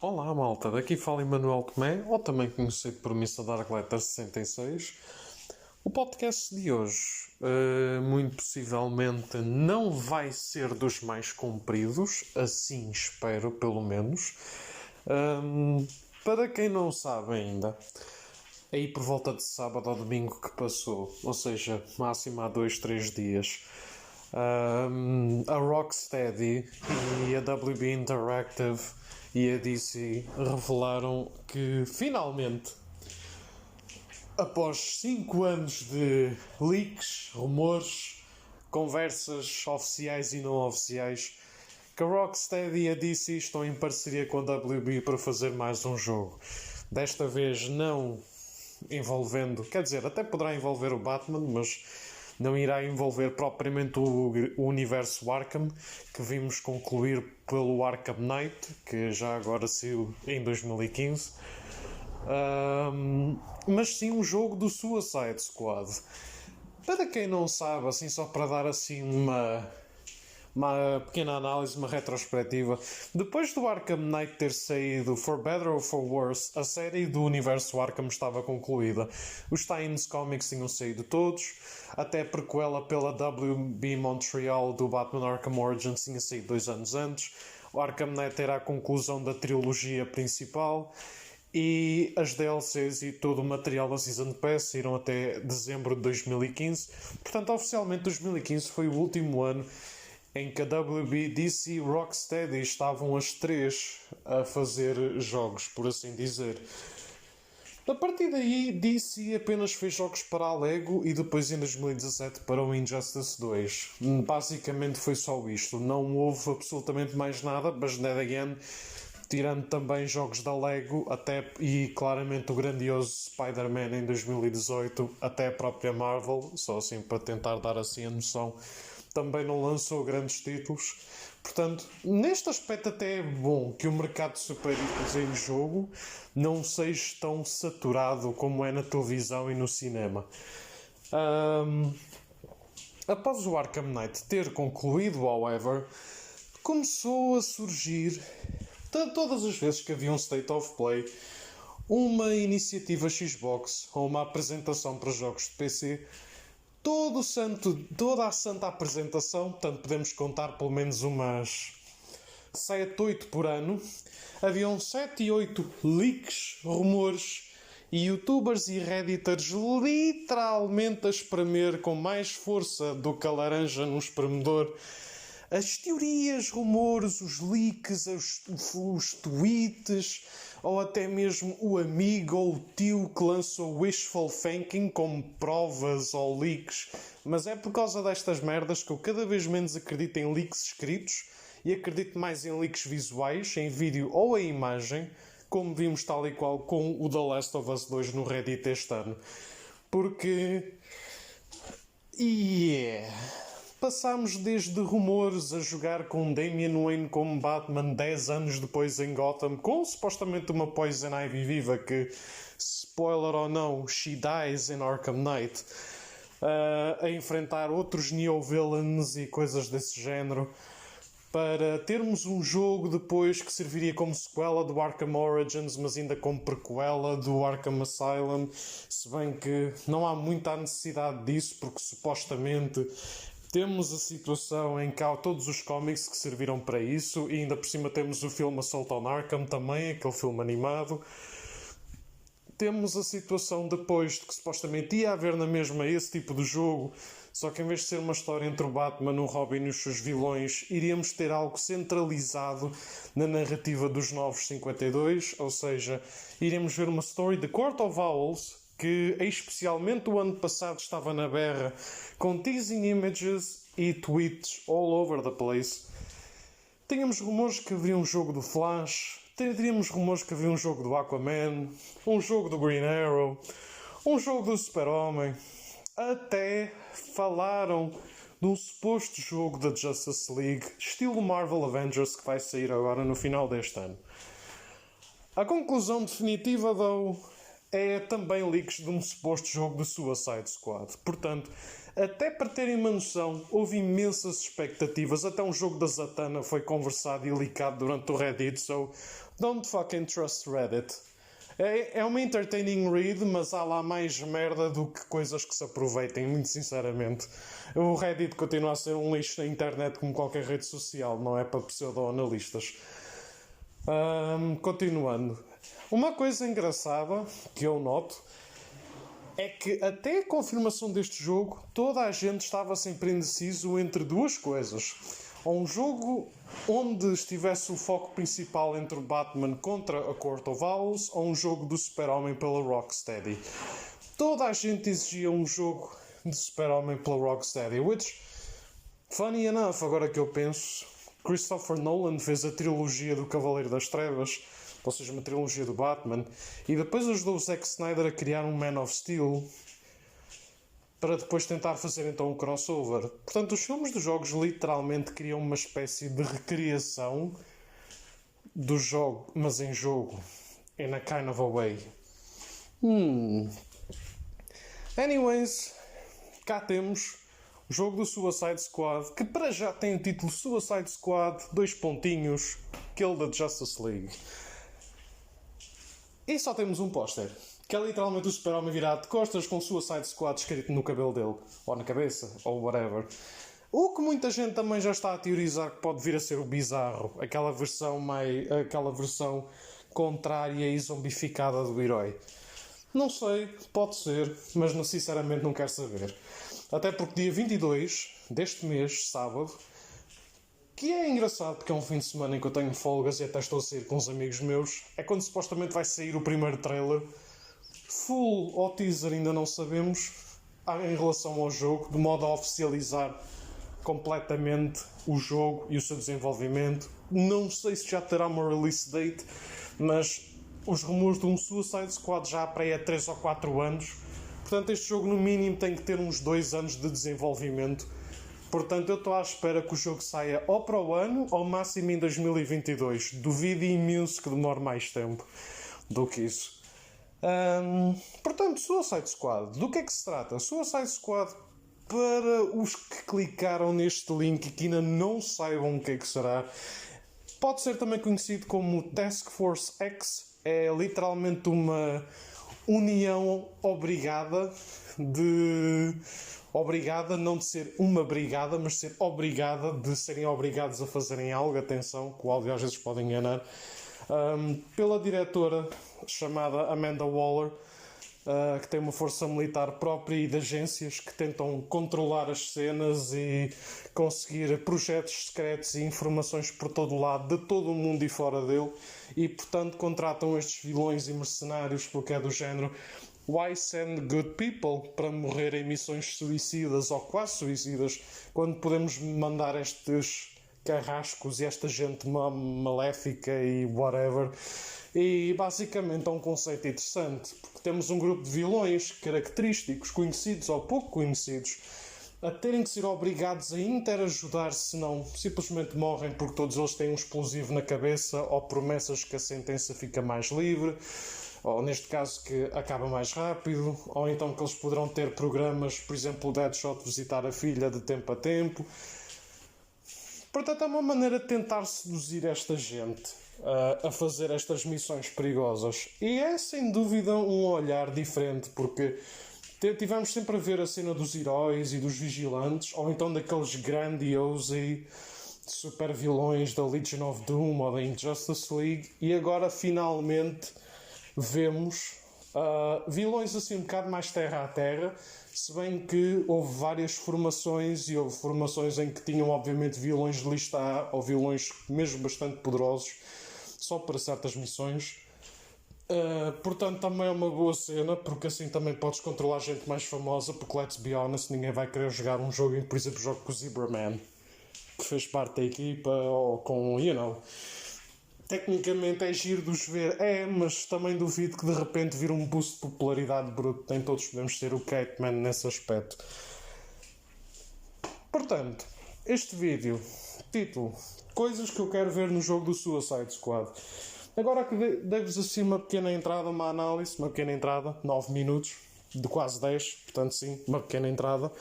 Olá malta, daqui fala Emanuel Tomé, ou também conhecido por Mr. Dark Letter 66. O podcast de hoje, muito possivelmente, não vai ser dos mais compridos, assim espero, pelo menos. Para quem não sabe ainda, aí por volta de sábado ou domingo que passou, ou seja, máximo há 2, 3 dias, a Rocksteady e a WB Interactive e a DC revelaram que finalmente, após 5 anos de leaks, rumores, conversas oficiais e não oficiais, que a Rocksteady e a DC estão em parceria com a WB para fazer mais um jogo. Desta vez não envolvendo, quer dizer, até poderá envolver o Batman, mas não irá envolver propriamente o universo Arkham, que vimos concluir pelo Arkham Knight, que já agora saiu em 2015. Mas sim um jogo do Suicide Squad. Para quem não sabe, assim só para dar assim uma pequena análise, uma retrospectiva. Depois do Arkham Knight ter saído, for better or for worse, a série do universo Arkham estava concluída. Os tie-ins comics tinham saído todos, até a prequela pela WB Montreal do Batman Arkham Origins tinha saído 2 anos antes. O Arkham Knight era a conclusão da trilogia principal. E as DLCs e todo o material da Season Pass saíram até dezembro de 2015. Portanto, oficialmente 2015 foi o último ano em que a WB, DC e Rocksteady estavam as três a fazer jogos, por assim dizer. A partir daí, DC apenas fez jogos para a Lego e depois em 2017 para o Injustice 2. Basicamente foi só isto. Não houve absolutamente mais nada, mas then again, tirando também jogos da Lego até, e claramente o grandioso Spider-Man em 2018, até a própria Marvel, só assim para tentar dar assim a noção, também não lançou grandes títulos. Portanto, neste aspecto até é bom que o mercado de super-heróis em jogo não seja tão saturado como é na televisão e no cinema. Após o Arkham Knight ter concluído, however, começou a surgir, todas as vezes que havia um State of Play, uma iniciativa Xbox ou uma apresentação para jogos de PC, toda a santa apresentação, portanto podemos contar pelo menos umas 7, 8 por ano, haviam 7 e 8 leaks, rumores e youtubers e redditors literalmente a espremer com mais força do que a laranja no espremedor as teorias, rumores, os leaks, os tweets, ou até mesmo o amigo ou o tio que lançou wishful thinking como provas ou leaks. Mas é por causa destas merdas que eu cada vez menos acredito em leaks escritos e acredito mais em leaks visuais, em vídeo ou em imagem, como vimos tal e qual com o The Last of Us 2 no Reddit este ano. Porque... passámos desde rumores a jogar com Damian Wayne como Batman 10 anos depois em Gotham, com supostamente uma Poison Ivy viva que, spoiler ou não, she dies in Arkham Knight, a enfrentar outros neo-villains e coisas desse género, para termos um jogo depois que serviria como sequela do Arkham Origins, mas ainda como prequela do Arkham Asylum, se bem que não há muita necessidade disso, porque supostamente temos a situação em que há todos os cómics que serviram para isso, e ainda por cima temos o filme Assault on Arkham também, aquele filme animado. Temos a situação depois de que supostamente ia haver na mesma esse tipo de jogo, só que em vez de ser uma história entre o Batman, o Robin e os seus vilões, iríamos ter algo centralizado na narrativa dos Novos 52, ou seja, iríamos ver uma story de Court of Owls, que especialmente o ano passado estava na berra, com teasing images e tweets all over the place. Tínhamos rumores que haveria um jogo do Flash, teríamos rumores que havia um jogo do Aquaman, um jogo do Green Arrow, um jogo do Super-Homem. Até falaram de um suposto jogo da Justice League, estilo Marvel Avengers, que vai sair agora no final deste ano. A conclusão definitiva, though, é também leaks de um suposto jogo de Suicide Squad. Portanto, até para terem uma noção, houve imensas expectativas. Até um jogo da Zatanna foi conversado e leakado durante o Reddit, so don't fucking trust Reddit. É uma entertaining read, mas há lá mais merda do que coisas que se aproveitem, muito sinceramente. O Reddit continua a ser um lixo na internet como qualquer rede social, não é para pseudo-analistas. Continuando. Uma coisa engraçada que eu noto é que até a confirmação deste jogo, toda a gente estava sempre indeciso entre duas coisas. Ou um jogo onde estivesse o foco principal entre o Batman contra a Court of Owls, ou um jogo do Super-Homem pela Rocksteady. Toda a gente exigia um jogo de Super-Homem pela Rocksteady, which, funny enough, agora que eu penso, Christopher Nolan fez a trilogia do Cavaleiro das Trevas, ou seja, uma trilogia do Batman, e depois ajudou o Zack Snyder a criar um Man of Steel para depois tentar fazer então um crossover. Portanto, os filmes dos jogos literalmente criam uma espécie de recriação do jogo, mas em jogo, in a kind of a way. Anyways, cá temos o jogo do Suicide Squad, que para já tem o título Suicide Squad, : Kill the Justice League. E só temos um póster, que é literalmente o Super-Homem virado de costas com Suicide Squad escrito no cabelo dele, ou na cabeça, ou whatever. O que muita gente também já está a teorizar que pode vir a ser o Bizarro, aquela versão contrária e zombificada do herói. Não sei, pode ser, mas sinceramente não quero saber. Até porque dia 22 deste mês, sábado, que é engraçado porque é um fim de semana em que eu tenho folgas e até estou a sair com uns amigos meus, é quando supostamente vai sair o primeiro trailer. Full ou teaser ainda não sabemos em relação ao jogo, de modo a oficializar completamente o jogo e o seu desenvolvimento. Não sei se já terá uma release date, mas os rumores de um Suicide Squad já há 3 ou 4 anos. Portanto, este jogo no mínimo tem que ter uns 2 anos de desenvolvimento. Portanto, eu estou à espera que o jogo saia ou para o ano, ou máximo em 2022. Duvido imenso que demore mais tempo do que isso. Portanto, Suicide Squad. Do que é que se trata? Suicide Squad, para os que clicaram neste link e que ainda não saibam o que é que será, pode ser também conhecido como Task Force X. É literalmente uma união obrigada não de ser uma brigada, mas ser obrigada de serem obrigados a fazerem algo, atenção, que o áudio às vezes pode enganar, pela diretora chamada Amanda Waller, que tem uma força militar própria e de agências que tentam controlar as cenas e conseguir projetos secretos e informações por todo o lado, de todo o mundo e fora dele, e portanto contratam estes vilões e mercenários porque é do género: why send good people para morrer em missões suicidas ou quase suicidas quando podemos mandar estes carrascos e esta gente maléfica e whatever. E basicamente é um conceito interessante, porque temos um grupo de vilões característicos, conhecidos ou pouco conhecidos, a terem que ser obrigados a interajudar, senão simplesmente morrem porque todos eles têm um explosivo na cabeça, ou promessas que a sentença fica mais livre, ou neste caso que acaba mais rápido, ou então que eles poderão ter programas, por exemplo, o Deadshot visitar a filha de tempo a tempo. Portanto, é uma maneira de tentar seduzir esta gente a fazer estas missões perigosas. E é sem dúvida um olhar diferente, porque tivemos sempre a ver a cena dos heróis e dos vigilantes, ou então daqueles grandiosos e super vilões da Legion of Doom ou da Injustice League, e agora finalmente vemos vilões assim um bocado mais terra a terra, se bem que houve várias formações e houve formações em que tinham obviamente vilões de lista A ou vilões mesmo bastante poderosos só para certas missões. Portanto também é uma boa cena, porque assim também podes controlar gente mais famosa, porque let's be honest, ninguém vai querer jogar um jogo em, por exemplo, jogo com o Zebraman, que fez parte da equipa, ou com, tecnicamente é giro de os ver, mas também duvido que de repente vire um boost de popularidade bruto. Nem todos podemos ser o Catman nesse aspecto. Portanto, este vídeo, título: coisas que eu quero ver no jogo do Suicide Squad. Agora que dei-vos assim uma pequena entrada, uma análise, uma pequena entrada, 9 minutos, de quase 10, portanto sim, uma pequena entrada.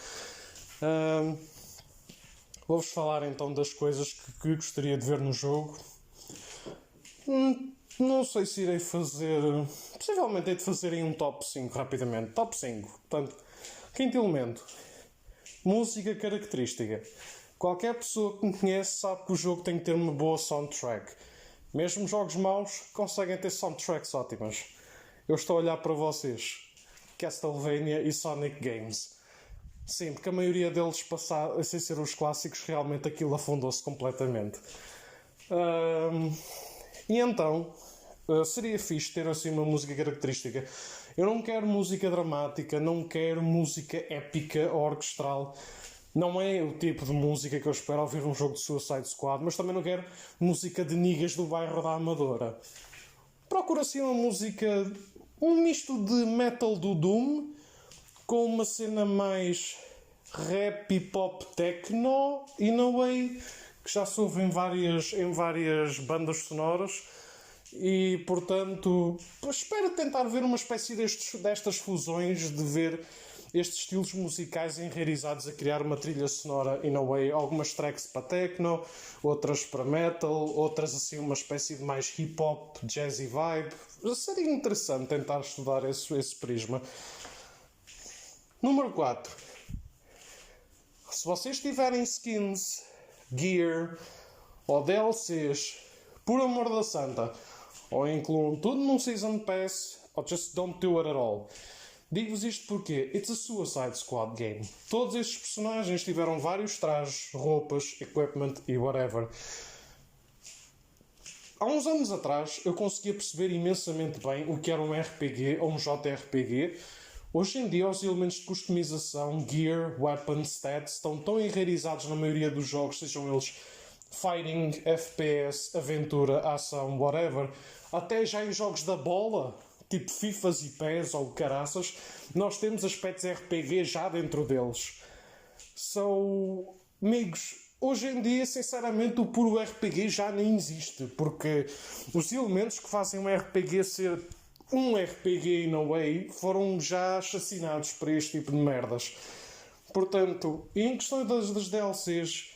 Vou-vos falar então das coisas que gostaria de ver no jogo. Não sei se irei fazer... Possivelmente hei de fazer em um top 5 rapidamente. Top 5. Portanto, quinto elemento. Música característica. Qualquer pessoa que me conhece sabe que o jogo tem que ter uma boa soundtrack. Mesmo jogos maus conseguem ter soundtracks ótimas. Eu estou a olhar para vocês. Castlevania e Sonic Games. Sim, porque a maioria deles, sem ser os clássicos, realmente aquilo afundou-se completamente. E então, seria fixe ter assim uma música característica. Eu não quero música dramática, não quero música épica ou orquestral. Não é o tipo de música que eu espero ouvir num jogo de Suicide Squad, mas também não quero música de niggas do bairro da Amadora. Procuro assim uma música, um misto de metal do Doom, com uma cena mais rap e pop techno, in a way, que já se ouve em várias bandas sonoras. E, portanto, espero tentar ver uma espécie destas fusões, de ver estes estilos musicais enraizados a criar uma trilha sonora in a way, algumas tracks para techno, outras para metal, outras assim uma espécie de mais hip hop, jazzy vibe. Seria interessante tentar estudar esse prisma. Número 4. Se vocês tiverem skins, gear ou DLCs, por amor da santa, ou incluam tudo num Season Pass, ou just don't do it at all. Digo-vos isto porque it's a Suicide Squad game. Todos estes personagens tiveram vários trajes, roupas, equipment e whatever. Há uns anos atrás eu conseguia perceber imensamente bem o que era um RPG ou um JRPG. Hoje em dia os elementos de customização, gear, weapons, stats estão tão enraizados na maioria dos jogos, sejam eles fighting, FPS, aventura, ação, whatever. Até já em jogos da bola, tipo FIFAs e PES ou caraças, nós temos aspectos RPG já dentro deles. So, amigos, hoje em dia, sinceramente, o puro RPG já nem existe, porque os elementos que fazem um RPG ser um RPG in a way foram já chacinados para este tipo de merdas. Portanto, em questão das DLCs,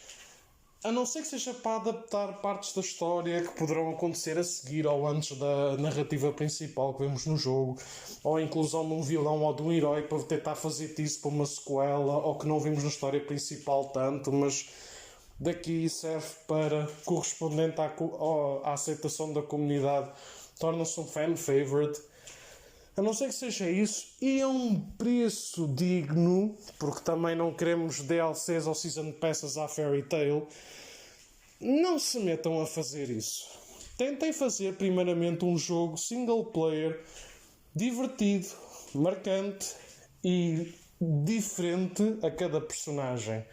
a não ser que seja para adaptar partes da história que poderão acontecer a seguir ou antes da narrativa principal que vemos no jogo, ou a inclusão de um vilão ou de um herói para tentar fazer isso para uma sequela, ou que não vimos na história principal tanto, mas daqui serve para, correspondente à aceitação da comunidade, torna-se um fan favorite. A não ser que seja isso, e a um preço digno, porque também não queremos DLCs ou Season Passes à Fairy Tail, não se metam a fazer isso. Tentem fazer primeiramente um jogo single player, divertido, marcante e diferente a cada personagem.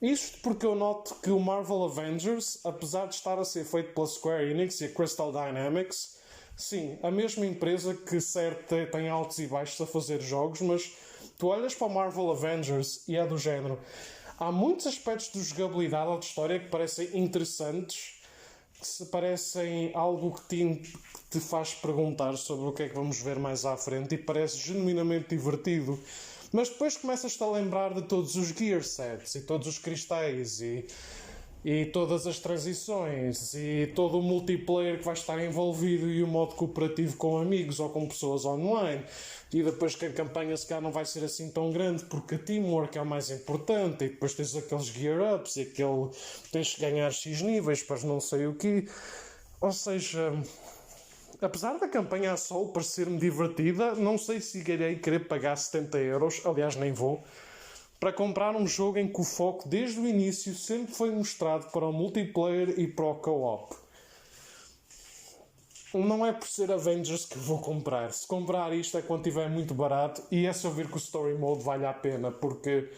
Isto porque eu noto que o Marvel Avengers, apesar de estar a ser feito pela Square Enix e a Crystal Dynamics, sim, a mesma empresa que certo tem altos e baixos a fazer jogos, mas tu olhas para o Marvel Avengers e é do género. Há muitos aspectos de jogabilidade ou de história que parecem interessantes, que se parecem algo que te faz perguntar sobre o que é que vamos ver mais à frente e parece genuinamente divertido. Mas depois começas-te a lembrar de todos os gear sets e todos os cristais e todas as transições e todo o multiplayer que vai estar envolvido e o modo cooperativo com amigos ou com pessoas online. E depois que a campanha se calhar não vai ser assim tão grande porque a teamwork é o mais importante e depois tens aqueles gear-ups e tens que ganhar X níveis para não sei o quê. Ou seja, apesar da campanha a solo parecer-me divertida, não sei se irei querer pagar 70€, aliás nem vou, para comprar um jogo em que o foco desde o início sempre foi mostrado para o multiplayer e para o co-op. Não é por ser Avengers que vou comprar. Se comprar isto é quando estiver muito barato e é só ver que o Story Mode vale a pena, porque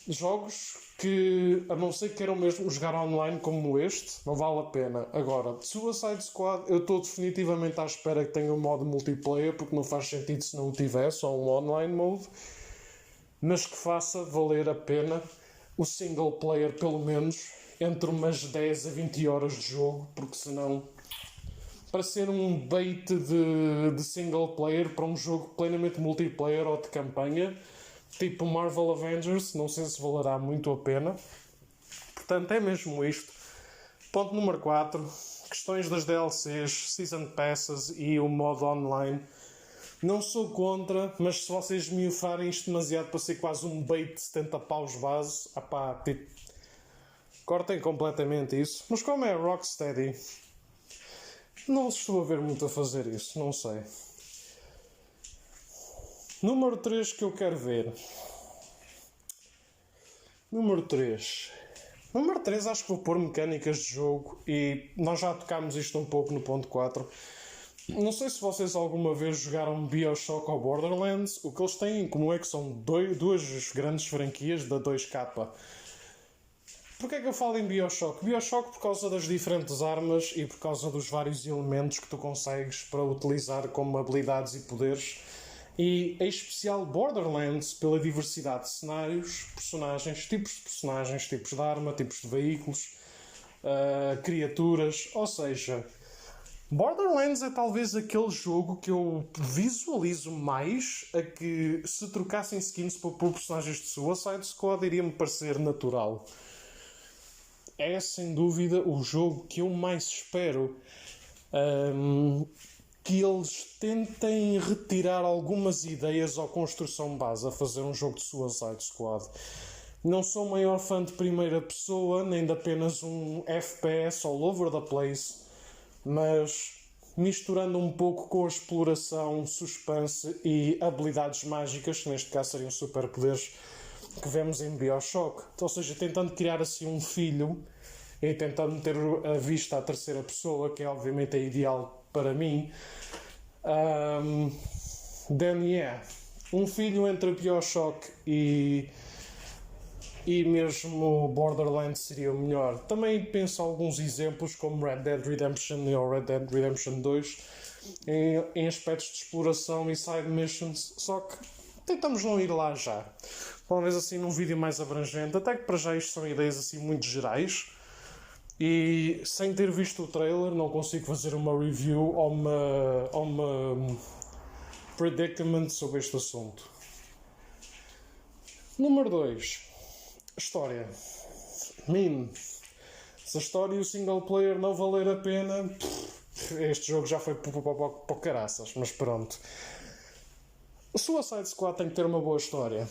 jogos que, a não ser que queiram mesmo jogar online como este, não vale a pena. Agora, Suicide Squad, eu estou definitivamente à espera que tenha um modo multiplayer, porque não faz sentido se não o tiver, só um online mode, mas que faça valer a pena o single player, pelo menos, entre umas 10 a 20 horas de jogo, porque senão para ser um bait de single player para um jogo plenamente multiplayer ou de campanha, tipo Marvel Avengers. Não sei se valerá muito a pena. Portanto, é mesmo isto. Ponto número 4. Questões das DLCs, Season Passes e o modo online. Não sou contra, mas se vocês me oferarem isto demasiado para ser quase um bait de 70 paus base, tipo, cortem completamente isso. Mas como é Rocksteady, não estou a ver muito a fazer isso, não sei. Número 3 que eu quero ver. Número 3 acho que vou pôr mecânicas de jogo, e nós já tocámos isto um pouco no ponto 4. Não sei se vocês alguma vez jogaram BioShock ou Borderlands. O que eles têm em comum é que são duas grandes franquias da 2K. Porquê é que eu falo em BioShock? BioShock por causa das diferentes armas e por causa dos vários elementos que tu consegues para utilizar como habilidades e poderes. E em especial Borderlands pela diversidade de cenários, personagens, tipos de arma, tipos de veículos, criaturas. Ou seja, Borderlands é talvez aquele jogo que eu visualizo mais a que, se trocassem skins por personagens de Suicide Squad, iria-me parecer natural. É sem dúvida o jogo que eu mais espero que eles tentem retirar algumas ideias ou construção base a fazer um jogo de Suicide Squad. Não sou o maior fã de primeira pessoa, nem de apenas um FPS all over the place, mas misturando um pouco com a exploração, suspense e habilidades mágicas, que neste caso seriam superpoderes que vemos em BioShock. Ou seja, tentando criar assim um filho e tentando meter a vista à terceira pessoa, que é obviamente a ideal para mim. Um filho entre BioShock e mesmo Borderlands seria o melhor. Também penso alguns exemplos como Red Dead Redemption ou Red Dead Redemption 2 em aspectos de exploração e side missions, só que tentamos não ir lá já. Talvez assim num vídeo mais abrangente, até que para já isto são ideias assim muito gerais e sem ter visto o trailer não consigo fazer uma review ou uma predicament sobre este assunto. Número 2. História. Se a história e o single player não valer a pena, este jogo já foi para caraças, mas pronto. O Suicide Squad tem que ter uma boa história.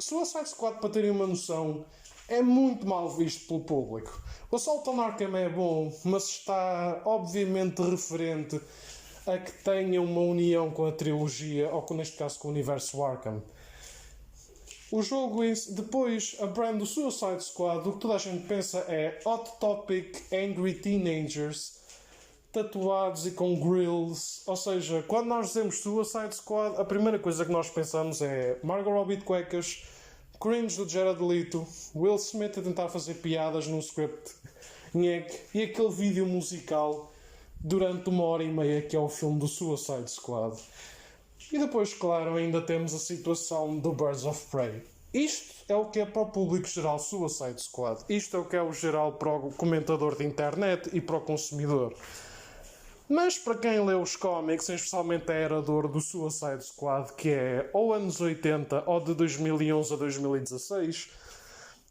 Suicide Squad, para terem uma noção, é muito mal visto pelo público. O Assault on Arkham é bom, mas está obviamente referente a que tenha uma união com a trilogia, ou neste caso com o universo Arkham. O jogo, depois, a brand do Suicide Squad, o que toda a gente pensa é Hot Topic Angry Teenagers, tatuados e com grills. Ou seja, quando nós dizemos Suicide Squad, a primeira coisa que nós pensamos é Margot Robbie de cuecas, cringe do Jared Leto, Will Smith a tentar fazer piadas num script e aquele vídeo musical durante 1h30 que é o filme do Suicide Squad. E depois, claro, ainda temos a situação do Birds of Prey. Isto é o que é para o público geral Suicide Squad. Isto é o que é o geral para o comentador de internet e para o consumidor. Mas para quem lê os cómics, especialmente a era de ouro do Suicide Squad, que é ou anos 80 ou de 2011 a 2016,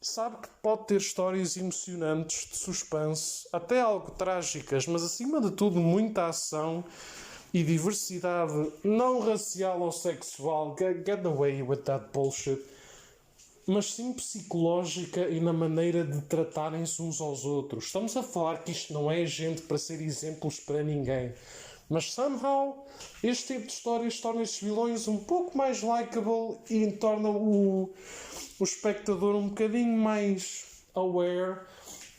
sabe que pode ter histórias emocionantes, de suspense, até algo trágicas, mas acima de tudo muita ação e diversidade não racial ou sexual, get away with that bullshit, mas sim psicológica e na maneira de tratarem-se uns aos outros. Estamos a falar que isto não é gente para ser exemplos para ninguém, mas somehow este tipo de histórias torna estes vilões um pouco mais likeable e torna o espectador um bocadinho mais aware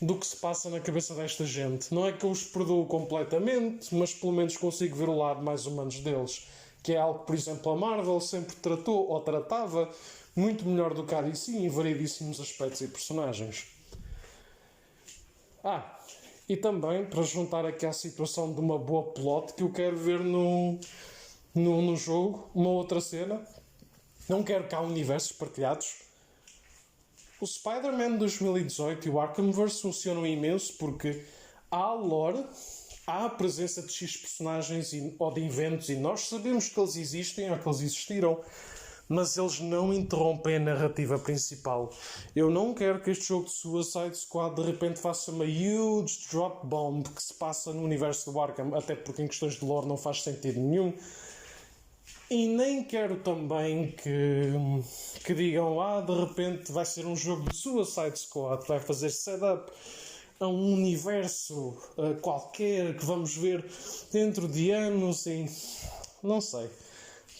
do que se passa na cabeça desta gente. Não é que eu os perdoo completamente, mas pelo menos consigo ver o lado mais humanos deles, que é algo que, por exemplo, a Marvel sempre tratou ou tratava muito melhor do que a DC em variedíssimos aspectos e personagens. E também, para juntar aqui à situação de uma boa plot que eu quero ver no jogo, uma outra cena, não quero cá universos partilhados. O Spider-Man 2018 e o Arkhamverse funcionam imenso porque há lore há a presença de X personagens ou de eventos e nós sabemos que eles existem ou que eles existiram, mas eles não interrompem a narrativa principal. Eu não quero que este jogo de Suicide Squad de repente faça uma huge drop bomb que se passa no universo do Arkham, até porque em questões de lore não faz sentido nenhum. E nem quero também que digam, de repente vai ser um jogo de Suicide Squad, vai fazer setup a um universo qualquer que vamos ver dentro de anos e... não sei.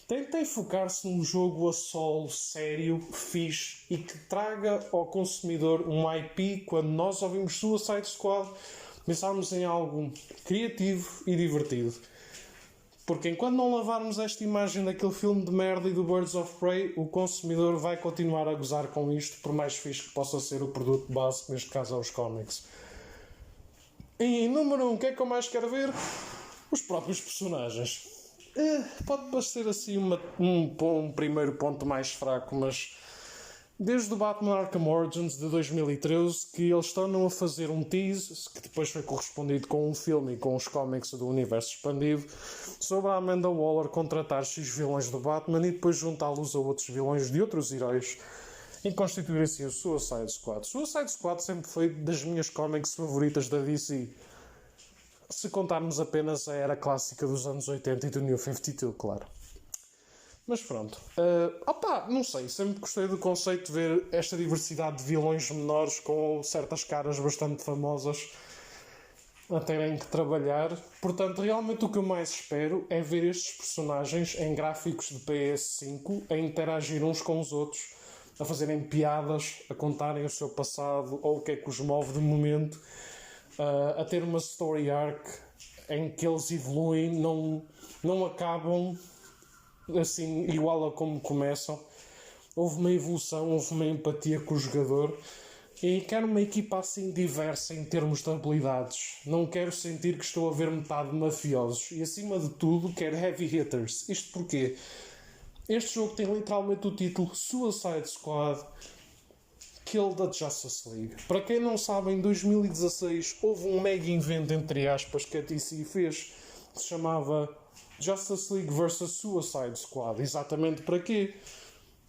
Tentem focar-se num jogo a solo, sério, fixe e que traga ao consumidor um IP. Quando nós ouvimos Suicide Squad, pensarmos em algo criativo e divertido. Porque enquanto não lavarmos esta imagem daquele filme de merda e do Birds of Prey, o consumidor vai continuar a gozar com isto, por mais fixe que possa ser o produto base, que neste caso é os cómics. E número 1, o que é que eu mais quero ver? Os próprios personagens. Pode parecer assim um primeiro ponto mais fraco, mas desde o Batman Arkham Origins de 2013 que eles estão a fazer um tease, que depois foi correspondido com um filme e com os cómics do universo expandido, sobre a Amanda Waller contratar X vilões do Batman e depois juntá-los a outros vilões de outros heróis e constituir assim o Suicide Squad. Suicide Squad sempre foi das minhas cómics favoritas da DC. Se contarmos apenas a era clássica dos anos 80 e do New 52, claro. Mas pronto. Não sei. Sempre gostei do conceito de ver esta diversidade de vilões menores com certas caras bastante famosas a terem que trabalhar. Portanto, realmente o que eu mais espero é ver estes personagens em gráficos de PS5 a interagir uns com os outros, a fazerem piadas, a contarem o seu passado ou o que é que os move de momento. A ter uma story arc em que eles evoluem, não acabam assim igual a como começam. Houve uma evolução, houve uma empatia com o jogador e quero uma equipa assim diversa em termos de habilidades. Não quero sentir que estou a ver metade de mafiosos e acima de tudo quero heavy hitters. Isto porque este jogo tem literalmente o título Suicide Squad Kill the Justice League. Para quem não sabe, em 2016 houve um mega evento, entre aspas, que a DC fez, que se chamava Justice League vs Suicide Squad. Exatamente para quê?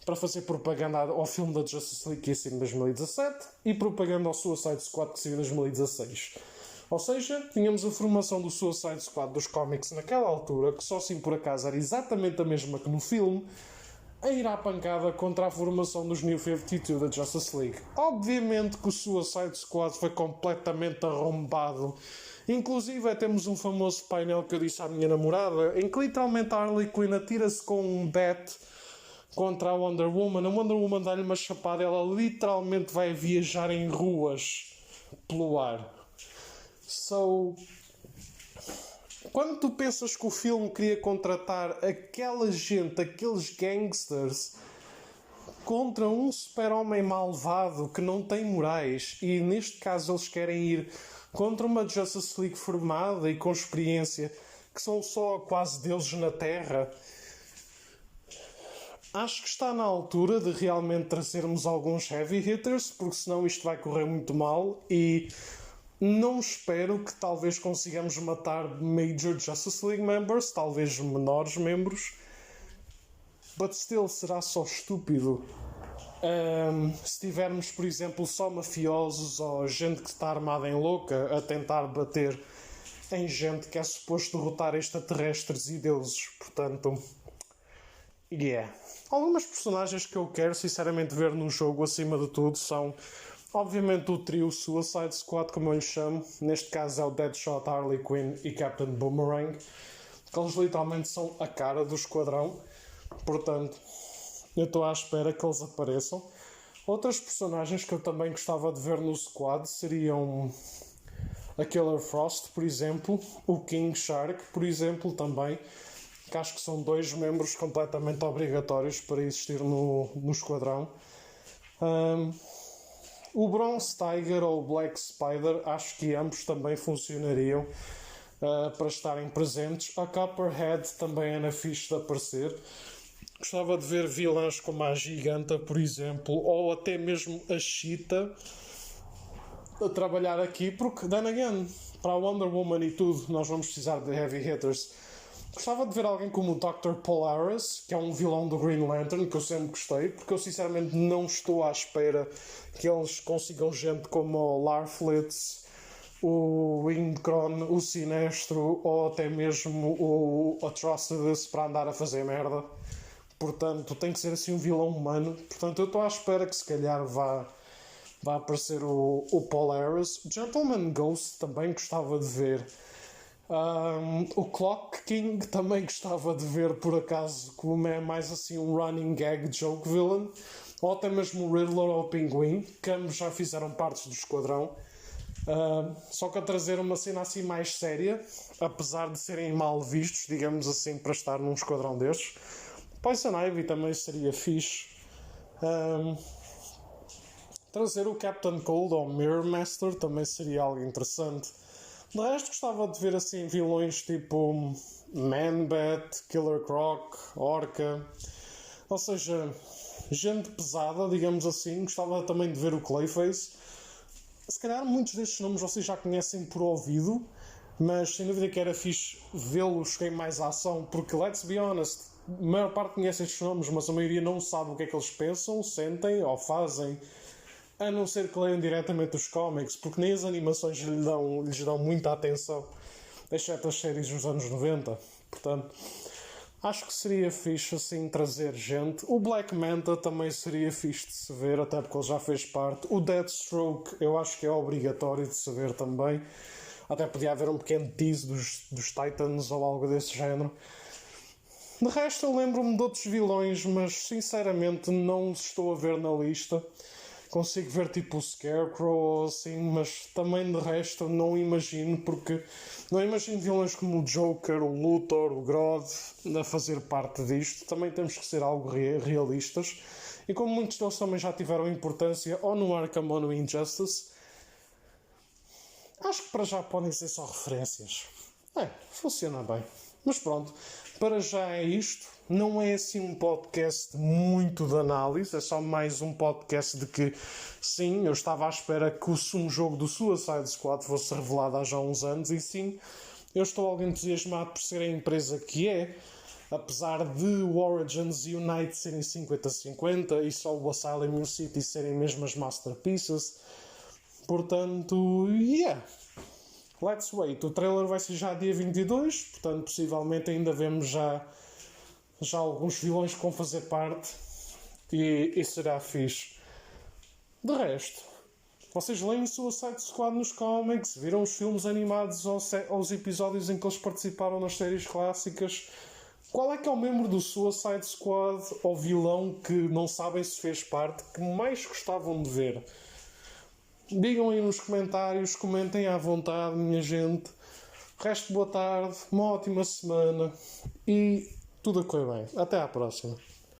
Para fazer propaganda ao filme da Justice League que ia ser em 2017 e propaganda ao Suicide Squad que saiu em 2016. Ou seja, tínhamos a formação do Suicide Squad dos cómics naquela altura, que só assim por acaso era exatamente a mesma que no filme, a ir à pancada contra a formação dos New 52 da Justice League. Obviamente que o Suicide Squad foi completamente arrombado. Inclusive temos um famoso painel que eu disse à minha namorada, em que literalmente a Harley Quinn atira-se com um bat contra a Wonder Woman. A Wonder Woman dá-lhe uma chapada, ela literalmente vai viajar em ruas pelo ar. Quando tu pensas que o filme queria contratar aquela gente, aqueles gangsters, contra um super-homem malvado que não tem morais, e neste caso eles querem ir contra uma Justice League formada e com experiência, que são só quase deuses na Terra, acho que está na altura de realmente trazermos alguns heavy hitters, porque senão isto vai correr muito mal e... não espero que talvez consigamos matar Major Justice League members, talvez menores membros, but still será só estúpido. Se tivermos, por exemplo, só mafiosos ou gente que está armada em louca a tentar bater em gente que é suposto derrotar extraterrestres e deuses, portanto, Algumas personagens que eu quero sinceramente ver no jogo acima de tudo são obviamente o trio Suicide Squad, como eu lhe chamo. Neste caso é o Deadshot, Harley Quinn e Captain Boomerang, que eles literalmente são a cara do esquadrão. Portanto, eu estou à espera que eles apareçam. Outras personagens que eu também gostava de ver no squad seriam a Killer Frost, por exemplo, o King Shark, por exemplo, também, que acho que são dois membros completamente obrigatórios para existir no esquadrão. O Bronze Tiger ou o Black Spider, acho que ambos também funcionariam para estarem presentes. A Copperhead também era fixe de aparecer. Gostava de ver vilãs como a Giganta, por exemplo, ou até mesmo a Cheetah a trabalhar aqui, porque, then again, para a Wonder Woman e tudo, nós vamos precisar de heavy hitters. Gostava de ver alguém como o Dr. Polaris, que é um vilão do Green Lantern, que eu sempre gostei, porque eu sinceramente não estou à espera que eles consigam gente como o Larfleet, o Windcron, o Sinestro ou até mesmo o Atrocitus para andar a fazer merda. Portanto, tem que ser assim um vilão humano. Portanto, eu estou à espera que se calhar vá aparecer o Polaris. Gentleman Ghost também gostava de ver. O Clock King também gostava de ver, por acaso, como é mais assim um running gag joke villain. Ou até mesmo o Riddler ou o Pinguim, que ambos já fizeram partes do esquadrão. Só que a trazer uma cena assim mais séria, apesar de serem mal vistos, digamos assim, para estar num esquadrão destes. Poison Ivy também seria fixe. Trazer o Captain Cold ou Mirror Master também seria algo interessante. De resto, gostava de ver assim vilões tipo Man-Bat, Killer Croc, Orca. Ou seja, gente pesada, digamos assim. Gostava também de ver o Clayface. Se calhar muitos destes nomes vocês já conhecem por ouvido, mas sem dúvida que era fixe vê-los em mais ação, porque, let's be honest, a maior parte conhece estes nomes, mas a maioria não sabe o que é que eles pensam, sentem ou fazem, a não ser que leiam diretamente os cómics, porque nem as animações lhes dão muita atenção, exceto as séries dos anos 90. Portanto, acho que seria fixe assim trazer gente. O Black Manta também seria fixe de se ver, até porque ele já fez parte. O Deathstroke eu acho que é obrigatório de se ver também. Até podia haver um pequeno tease dos Titans ou algo desse género. De resto, eu lembro-me de outros vilões, mas sinceramente não os estou a ver na lista. Consigo ver tipo o Scarecrow ou assim, mas também de resto não imagino, porque não imagino vilões como o Joker, o Luthor, o Grodd a fazer parte disto. Também temos que ser algo realistas. E como muitos deles também já tiveram importância ou no Arkham ou no Injustice, acho que para já podem ser só referências. Funciona bem. Mas pronto, para já é isto. Não é assim um podcast muito de análise, é só mais um podcast de que, sim, eu estava à espera que um jogo do Suicide Squad fosse revelado há já uns anos, e sim, eu estou algo entusiasmado por ser a empresa que é, apesar de o Origins e o Night serem 50-50 e só o Asylum e o City serem mesmo as masterpieces. Portanto, let's wait. O trailer vai ser já dia 22, portanto, possivelmente ainda vemos já alguns vilões que vão fazer parte e será fixe. De resto, vocês leem o Suicide Squad nos comics, viram os filmes animados aos episódios em que eles participaram nas séries clássicas. Qual é que é o membro do Suicide Squad ou vilão que não sabem se fez parte, que mais gostavam de ver? Digam aí nos comentários, comentem à vontade, minha gente. Resto boa tarde, uma ótima semana e tudo a correr bem. Até à próxima.